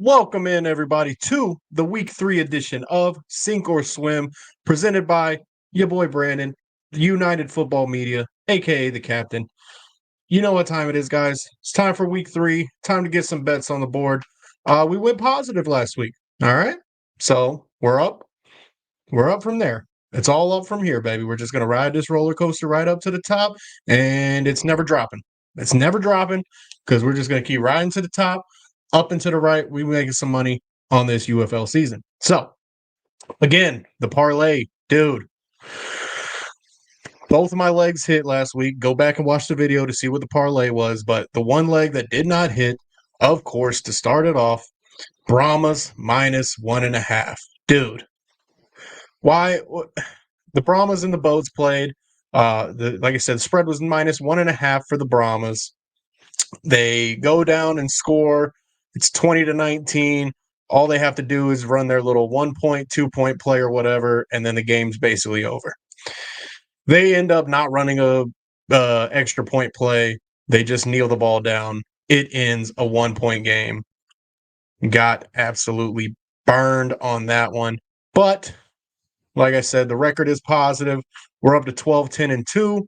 Welcome in, everybody, to the Week 3 edition of Sink or Swim, presented by your boy Brandon, United Football Media, a.k.a. the Captain. You know what time it is, guys. It's time for Week 3. Time to get some bets on the board. We went positive last week, all right? So we're up. We're up from there. It's all up from here, baby. We're just going to ride this roller coaster right up to the top, and it's never dropping. It's never dropping because we're just going to keep riding to the top. Up and to the right, we making some money on this UFL season. So, again, the parlay, dude. Both of my legs hit last week. Go back and watch the video to see what the parlay was. But the one leg that did not hit, of course, to start it off, Brahmas minus 1.5. Dude, why? The Brahmas and the Boats played. Like I said, the spread was minus 1.5 for the Brahmas. They go down and score. It's 20-19. All they have to do is run their little 1 point, 2 point play or whatever, and then the game's basically over. They end up not running a extra point play. They just kneel the ball down. It ends a 1 point game. Got absolutely burned on that one. But like I said, the record is positive. We're up to 12-10-2.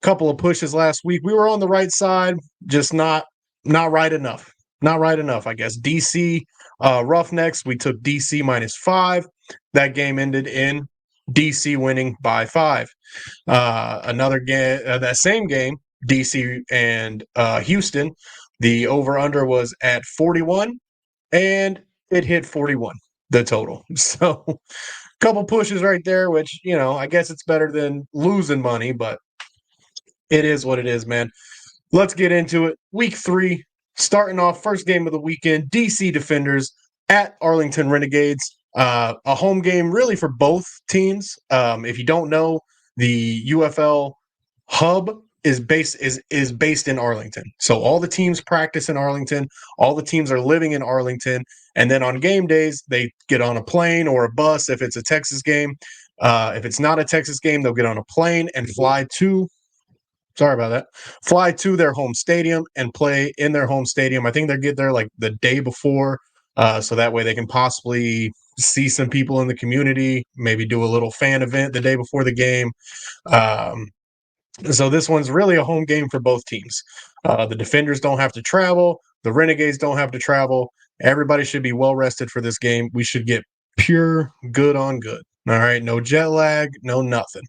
Couple of pushes last week. We were on the right side, just not right enough. Not right enough, I guess. DC Roughnecks, we took DC -5. That game ended in DC winning by 5. Another game, that same game, DC and Houston, the over-under was at 41, and it hit 41, the total. So, couple pushes right there, which, I guess it's better than losing money, but it is what it is, man. Let's get into it. Week 3, starting off first game of the weekend, DC Defenders at Arlington Renegades. A home game really for both teams. If you don't know, the UFL hub is based in Arlington. So all the teams practice in Arlington. All the teams are living in Arlington. And then on game days, they get on a plane or a bus if it's a Texas game. If it's not a Texas game, they'll get on a plane and fly to their home stadium and play in their home stadium. I think they get there like the day before, so that way they can possibly see some people in the community, maybe do a little fan event the day before the game. So this one's really a home game for both teams. The Defenders don't have to travel. The Renegades don't have to travel. Everybody should be well rested for this game. We should get pure good on good. All right, no jet lag, no nothing.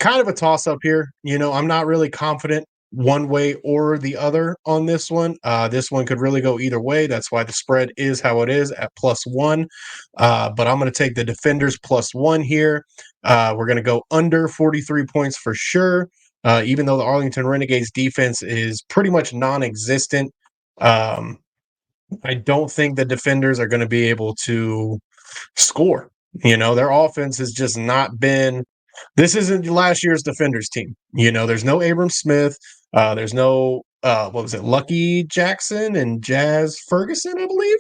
Kind of a toss-up here. I'm not really confident one way or the other on this one. This one could really go either way. That's why the spread is how it is at +1. But I'm going to take the Defenders +1 here. We're going to go under 43 points for sure, even though the Arlington Renegades defense is pretty much non-existent. I don't think the Defenders are going to be able to score. Their offense has just not been. This isn't last year's Defenders team. There's no Abram Smith. There's no, Lucky Jackson and Jazz Ferguson, I believe.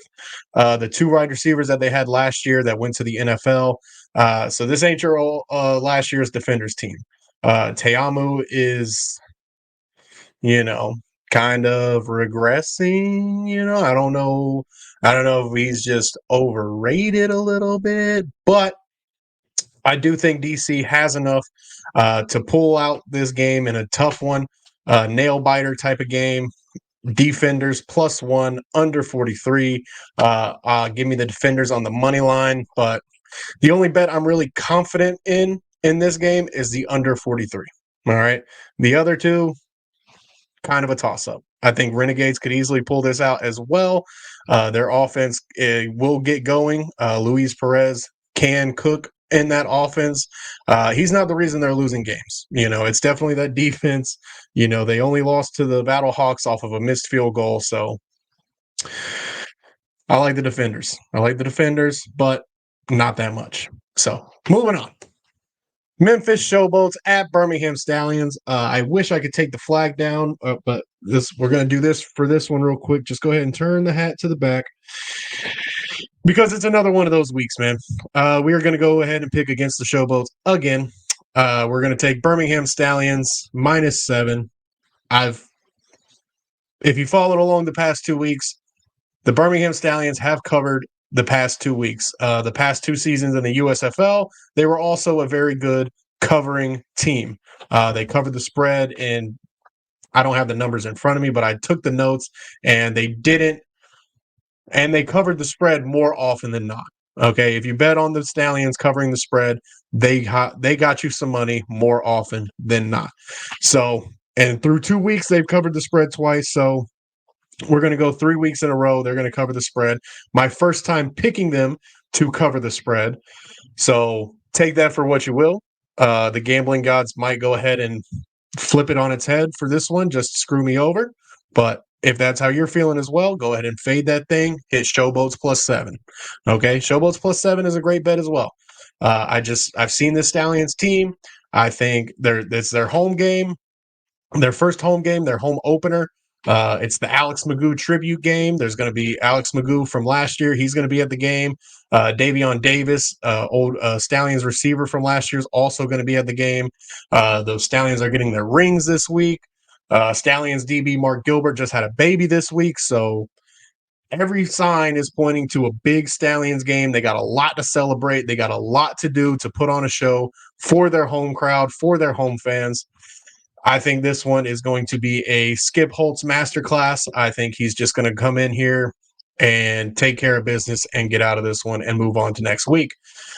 The 2 wide receivers that they had last year that went to the NFL. So this ain't your last year's Defenders team. Teamu is, kind of regressing. I don't know if he's just overrated a little bit, but I do think DC has enough to pull out this game in a tough one, nail biter type of game. Defenders +1 under 43. Give me the Defenders on the money line, but the only bet I'm really confident in this game is the under 43. All right, the other two, kind of a toss-up. I think Renegades could easily pull this out as well. Their offense will get going. Luis Perez can cook in that offense. He's not the reason they're losing games. It's definitely that defense. They only lost to the Battlehawks off of a missed field goal. So I like the Defenders. But not that much. So moving on. Memphis Showboats at Birmingham Stallions. I wish I could take the flag down, but we're going to do this for this one real quick. Just go ahead and turn the hat to the back because it's another one of those weeks, man. We are going to go ahead and pick against the Showboats again. We're going to take Birmingham Stallions -7. if you followed along the past 2 weeks, the Birmingham Stallions have covered the past 2 weeks. The past 2 seasons in the USFL, they were also a very good covering team. They covered the spread, and I don't have the numbers in front of me, but I took the notes, and they didn't, and they covered the spread more often than not. Okay, if you bet on the Stallions covering the spread, they got you some money more often than not. So, and through 2 weeks, they've covered the spread twice. So we're going to go 3 weeks in a row. They're going to cover the spread. My first time picking them to cover the spread. So take that for what you will. The gambling gods might go ahead and flip it on its head for this one, just screw me over. But if that's how you're feeling as well, go ahead and fade that thing. Hit Showboats +7. Okay, Showboats +7 is a great bet as well. I've seen this Stallions team. I think it's their home game, their first home game, their home opener. It's the Alex Magoo tribute game. There's going to be Alex Magoo from last year. He's going to be at the game. Davion Davis, old Stallions receiver from last year, is also going to be at the game. Those Stallions are getting their rings this week. Stallions DB Mark Gilbert just had a baby this week. So every sign is pointing to a big Stallions game. They got a lot to celebrate. They got a lot to do to put on a show for their home crowd, for their home fans. I think this one is going to be a Skip Holtz masterclass. I think he's just going to come in here and take care of business and get out of this one and move on to next week.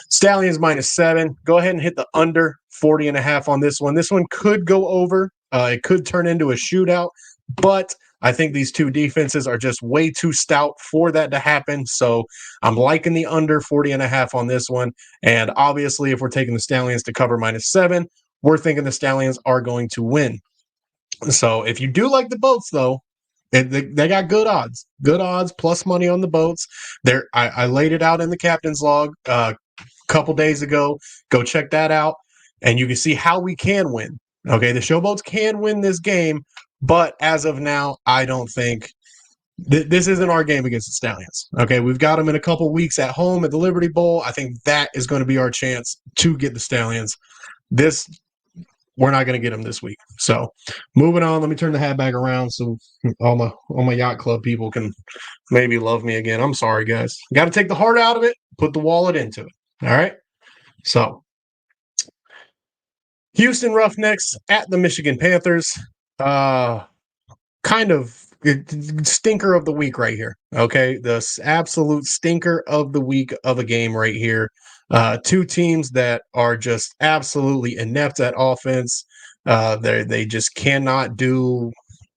Stallions -7. Go ahead and hit the under 40.5 on this one. This one could go over. It could turn into a shootout, but I think these two defenses are just way too stout for that to happen. So I'm liking the under 40.5 on this one. And obviously, if we're taking the Stallions to cover -7, we're thinking the Stallions are going to win. So if you do like the boats, though, they got good odds plus money on the boats. I laid it out in the captain's log a couple days ago. Go check that out, and you can see how we can win. Okay, the Showboats can win this game, but as of now, I don't think this isn't our game against the Stallions. Okay, we've got them in a couple weeks at home at the Liberty Bowl. I think that is going to be our chance to get the Stallions. We're not going to get them this week. So moving on, let me turn the hat back around so all my yacht club people can maybe love me again. I'm sorry, guys. Got to take the heart out of it, put the wallet into it. All right. So Houston Roughnecks at the Michigan Panthers. Kind of stinker of the week right here. Okay. The absolute stinker of the week of a game right here. Two teams that are just absolutely inept at offense. They just cannot do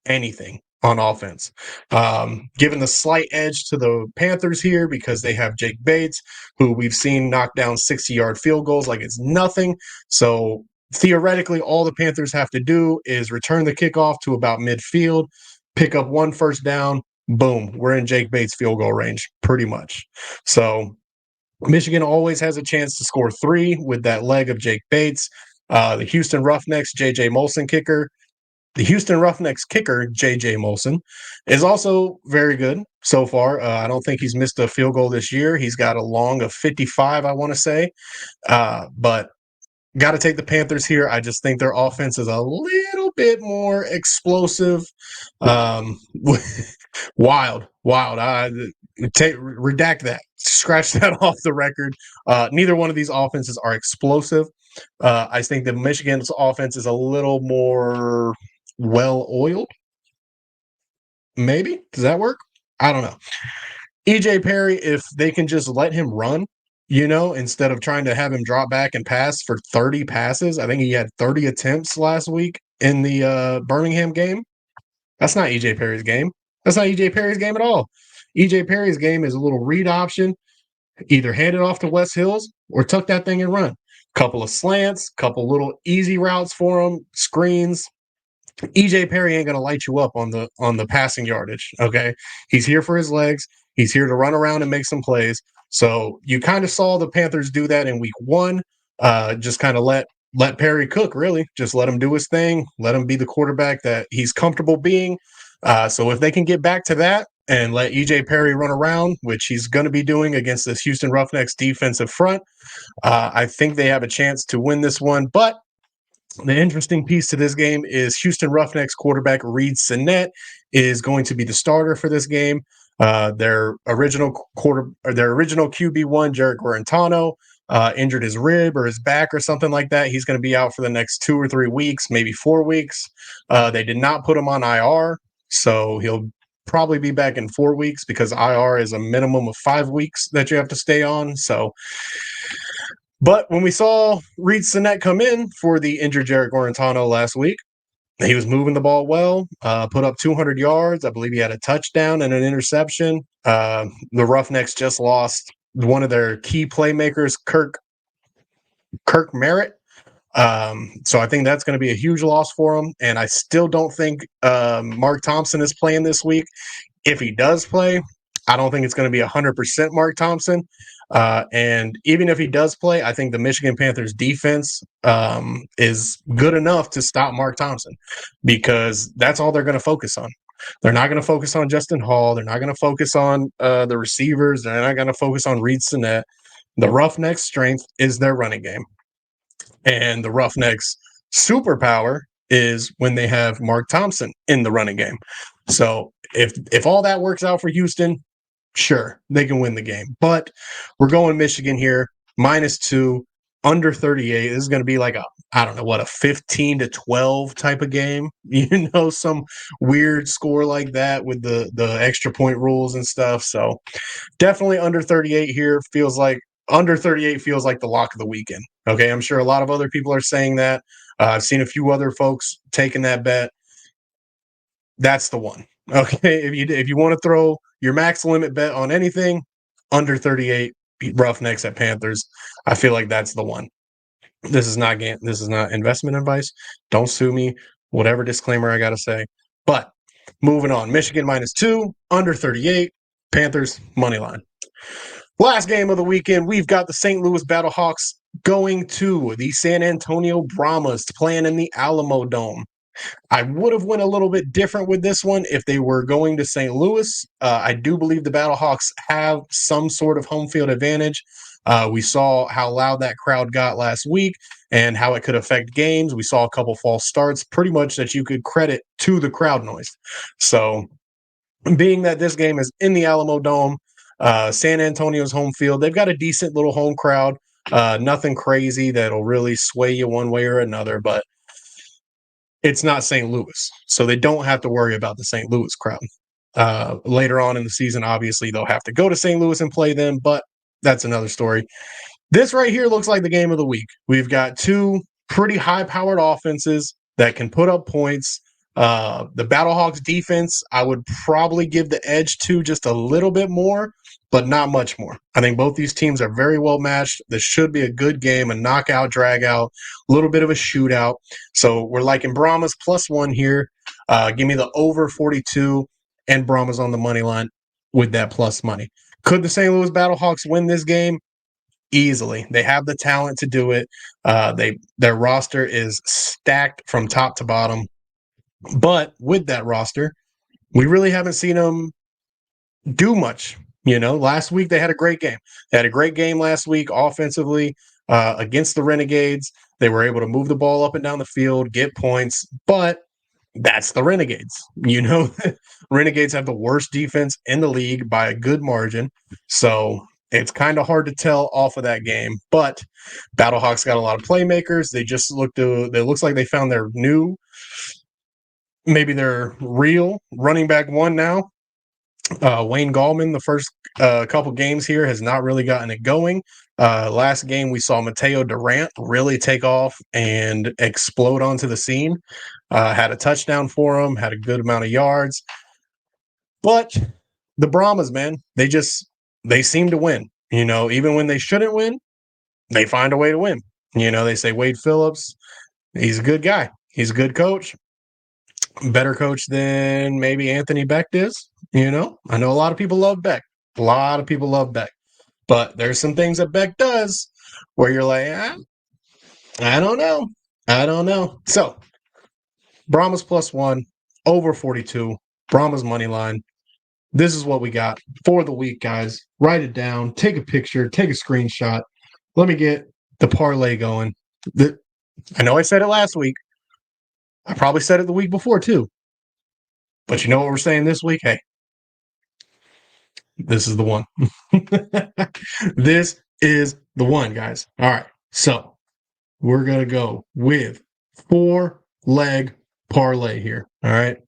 anything on offense. Given the slight edge to the Panthers here because they have Jake Bates, who we've seen knock down 60-yard field goals like it's nothing. So theoretically, all the Panthers have to do is return the kickoff to about midfield, pick up one first down, boom, we're in Jake Bates field goal range pretty much. So Michigan always has a chance to score 3 with that leg of Jake Bates. The Houston Roughnecks, J.J. Molson kicker. The Houston Roughnecks kicker, J.J. Molson, is also very good so far. I don't think he's missed a field goal this year. He's got a long of 55, I want to say. But got to take the Panthers here. I just think their offense is a little bit more explosive. Wild. Redact that. Scratch that off the record. Neither one of these offenses are explosive. I think the Michigan's offense is a little more well-oiled. Maybe. Does that work? I don't know. EJ Perry, if they can just let him run, instead of trying to have him drop back and pass for 30 passes. I think he had 30 attempts last week in the Birmingham game. That's not EJ Perry's game. That's not EJ Perry's game at all. EJ Perry's game is a little read option. Either hand it off to Wes Hills or tuck that thing and run. Couple of slants, couple little easy routes for him, screens. EJ Perry ain't gonna light you up on the passing yardage. Okay, he's here for his legs. He's here to run around and make some plays. So you kind of saw the Panthers do that in week 1. Just kind of let Perry cook. Really, just let him do his thing. Let him be the quarterback that he's comfortable being. So if they can get back to that and let EJ Perry run around, which he's going to be doing against this Houston Roughnecks defensive front, I think they have a chance to win this one. But The interesting piece to this game is Houston Roughnecks quarterback Reed Sinnett is going to be the starter for this game. Their original QB1, Jarek Guarantano, injured his rib or his back or something like that. He's going to be out for the next 2 or 3 weeks, maybe 4 weeks. They did not put him on IR, so he'll probably be back in 4 weeks because IR is a minimum of 5 weeks that you have to stay on. So, but when we saw Reed Sinnett come in for the injured Jarek Guarantano last week, he was moving the ball well, put up 200 yards. I believe he had a touchdown and an interception. The Roughnecks just lost one of their key playmakers, Kirk Merritt. So I think that's going to be a huge loss for him. And I still don't think Mark Thompson is playing this week. If he does play, I don't think it's going to be 100% Mark Thompson. And even if he does play, I think the Michigan Panthers defense is good enough to stop Mark Thompson because that's all they're going to focus on. They're not going to focus on Justin Hall. They're not going to focus on the receivers. They're not going to focus on Reed Sinnett. The Roughnecks' strength is their running game. And the Roughnecks' superpower is when they have Mark Thompson in the running game. So if all that works out for Houston, sure, they can win the game. But we're going Michigan here, -2, under 38. This is going to be like a 15-12 type of game. Some weird score like that with the extra point rules and stuff. So definitely under 38 here. Under 38 feels like the lock of the weekend. Okay, I'm sure a lot of other people are saying that. I've seen a few other folks taking that bet. That's the one. Okay, if you want to throw your max limit bet on anything, under 38 Roughnecks at Panthers, I feel like that's the one. This is not investment advice. Don't sue me. Whatever disclaimer I got to say. But moving on, Michigan -2, under 38, Panthers money line. Last game of the weekend, we've got the St. Louis Battlehawks going to the San Antonio Brahmas, playing in the Alamo Dome. I would have went a little bit different with this one if they were going to St. Louis. I do believe the Battlehawks have some sort of home field advantage. We saw how loud that crowd got last week and how it could affect games. We saw a couple false starts, pretty much that you could credit to the crowd noise. So, being that this game is in the Alamo Dome, San Antonio's home field, they've got a decent little home crowd. Nothing crazy that'll really sway you one way or another, but it's not St. Louis, so they don't have to worry about the St. Louis crowd. Later on in the season, obviously, they'll have to go to St. Louis and play them, but that's another story. This right here looks like the game of the week. We've got two pretty high-powered offenses that can put up points. The Battlehawks defense, I would probably give the edge to just a little bit more, but not much more. I think both these teams are very well matched. This should be a good game, a knockout, drag out, a little bit of a shootout. So we're liking Brahmas +1 here. Give me the over 42 and Brahmas on the money line with that plus money. Could the St. Louis Battlehawks win this game? Easily. They have the talent to do it. Their roster is stacked from top to bottom. But with that roster, we really haven't seen them do much. Last week they had a great game. They had a great game last week offensively against the Renegades. They were able to move the ball up and down the field, get points, but that's the Renegades. Renegades have the worst defense in the league by a good margin. So it's kind of hard to tell off of that game. But Battlehawks got a lot of playmakers. It looks like they found maybe their real running back one now. Wayne Gallman, the first couple games here, has not really gotten it going. Last game, we saw Mateo Durant really take off and explode onto the scene. Had a touchdown for him, had a good amount of yards. But the Brahmas, man, they seem to win. Even when they shouldn't win, they find a way to win. They say Wade Phillips, he's a good guy. He's a good coach. Better coach than maybe Anthony Beck is. I know a lot of people love Beck. But there's some things that Beck does where you're like, I don't know. So, Brahmas +1, over 42, Brahmas money line. This is what we got for the week, guys. Write it down, take a picture, take a screenshot. Let me get the parlay going. I know I said it last week. I probably said it the week before too. But you know what we're saying this week? Hey, this is the one. This is the one, guys. All right. So we're going to go with 4-leg parlay here. All right.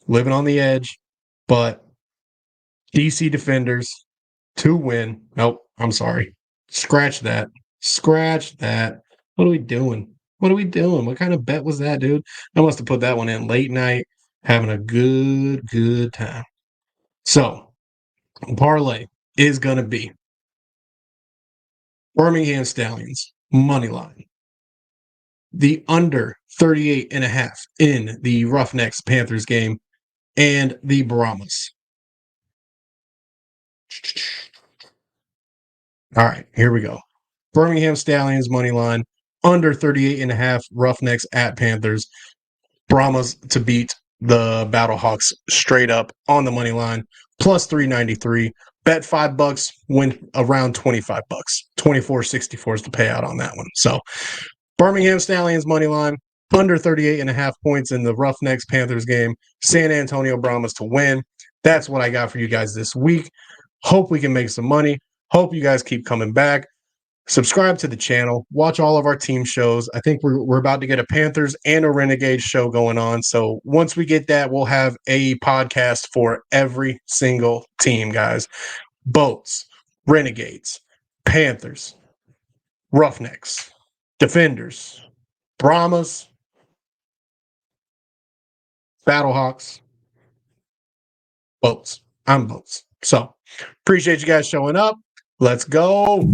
Living on the edge, but DC Defenders to win. Nope. I'm sorry. Scratch that. Scratch that. What are we doing? What are we doing? What kind of bet was that, dude? I must have put that one in late night, having a good time. So, parlay is going to be Birmingham Stallions, money line. The under 38.5 in the Roughnecks Panthers game, and the Brahmas. All right, here we go. Birmingham Stallions, money line, under 38.5 Roughnecks at Panthers. Brahmas to beat the Battlehawks straight up on the money line, plus 393. Bet $5, win around $25. 24.64 is the payout on that one. So Birmingham Stallions money line, under 38.5 points in the Roughnecks Panthers game. San Antonio Brahmas to win. That's what I got for you guys this week. Hope we can make some money. Hope you guys keep coming back. Subscribe to the channel. Watch all of our team shows. I think we're about to get a Panthers and a Renegade show going on. So once we get that, we'll have a podcast for every single team, guys. Boats, Renegades, Panthers, Roughnecks, Defenders, Brahmas, Battlehawks, Boats. I'm Boats. So appreciate you guys showing up. Let's go.